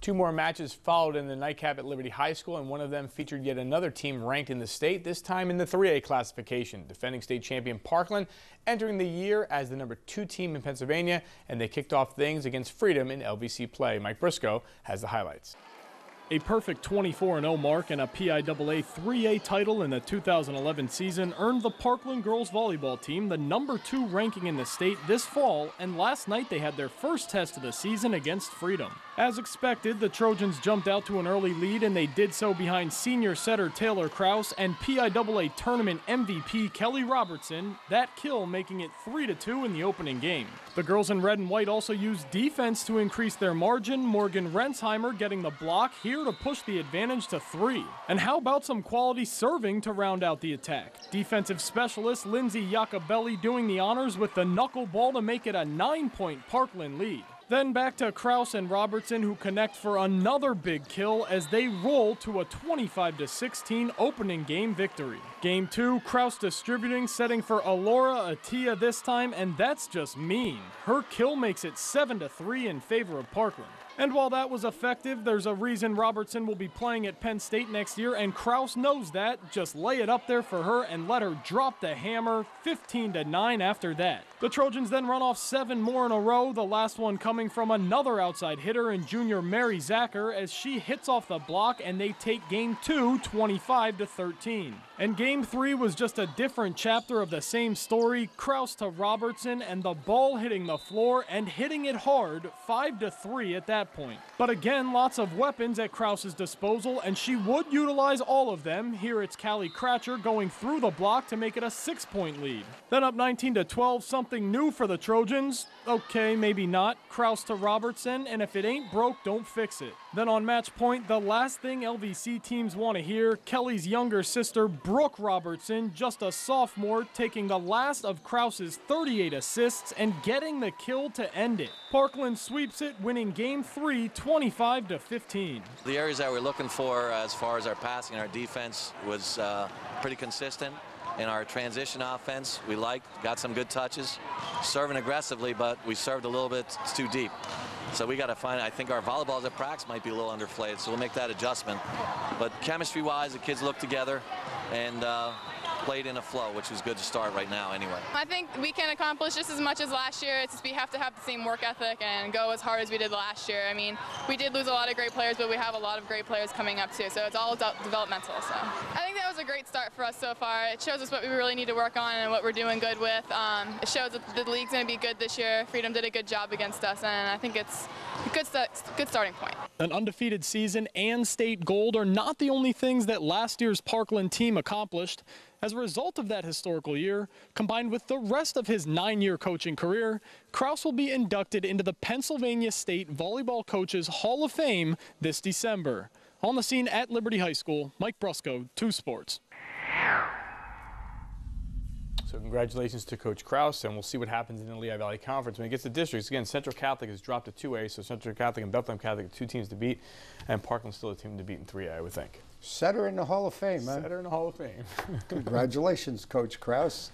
Two more matches followed in the nightcap at Liberty High School, and one of them featured yet another team ranked in the state, this time in the 3A classification. Defending state champion Parkland entering the year as the #2 team in Pennsylvania, and they kicked off things against Freedom in LVC play. Mike Briscoe has the highlights. A perfect 24-0 mark and a PIAA 3A title in the 2011 season earned the Parkland girls volleyball team the #2 ranking in the state this fall, and last night they had their first test of the season against Freedom. As expected, the Trojans jumped out to an early lead, and they did so behind senior setter Taylor Krause and PIAA tournament MVP Kelly Robertson, that kill making it 3-2 in the opening game. The girls in red and white also used defense to increase their margin, Morgan Rensheimer getting the block here to push the advantage to 3. And how about some quality serving to round out the attack? Defensive specialist Lindsay Iacobelli doing the honors with the knuckleball to make it a 9-point Parkland lead. Then back to Krause and Robertson, who connect for another big kill as they roll to a 25-16 opening game victory. Game 2, Krause distributing, setting for Alora Atia this time, and that's just mean. Her kill makes it 7-3 in favor of Parkland. And while that was effective, there's a reason Robertson will be playing at Penn State next year, and Krause knows that. Just lay it up there for her and let her drop the hammer, 15-9 after that. The Trojans then run off 7 more in a row, the last one coming from another outside hitter in junior Mary Zacher as she hits off the block, and they take game 2 25-13. And game 3 was just a different chapter of the same story. Krause to Robertson and the ball hitting the floor and hitting it hard, 5-3 at that point. But again, lots of weapons at Krause's disposal, and she would utilize all of them. Here it's Callie Cratcher going through the block to make it a 6-point lead. Then up 19-12, something new for the Trojans. Okay, maybe not. Krause to Robertson, and if it ain't broke, don't fix it. Then on match point, the last thing LVC teams want to hear, Kelly's younger sister, Brooke Robertson, just a sophomore, taking the last of Krause's 38 assists and getting the kill to end it. Parkland sweeps it, winning game 3, 25-15. The areas that we're looking for as far as our passing and our defense was pretty consistent. In our transition offense, we got some good touches, serving aggressively, but we served a little bit too deep. So we got to find, I think our volleyballs at practice might be a little underplayed, so we'll make that adjustment. But chemistry-wise, the kids look together and played in a flow, which is good to start right now anyway. I think we can accomplish just as much as last year. It's just we have to have the same work ethic and go as hard as we did last year. I mean, we did lose a lot of great players, but we have a lot of great players coming up too, so it's all developmental. So I think that was a great start for us so far. It shows us what we really need to work on and what we're doing good with. It shows that the league's going to be good this year. Freedom did a good job against us, and I think it's a good starting point. An undefeated season and state gold are not the only things that last year's Parkland team accomplished. As a result of that historical year, combined with the rest of his 9-year coaching career, Krause will be inducted into the Pennsylvania State Volleyball Coaches Hall of Fame this December. On the scene at Liberty High School, Mike Briscoe, 2 Sports. So congratulations to Coach Krause, and we'll see what happens in the Lehigh Valley Conference when it gets to districts. Again, Central Catholic has dropped to 2A, so Central Catholic and Bethlehem Catholic are 2 teams to beat, and Parkland's still a team to beat in 3A, I would think. Set her in the Hall of Fame, man. Set her in the Hall of Fame. Congratulations, Coach Krause.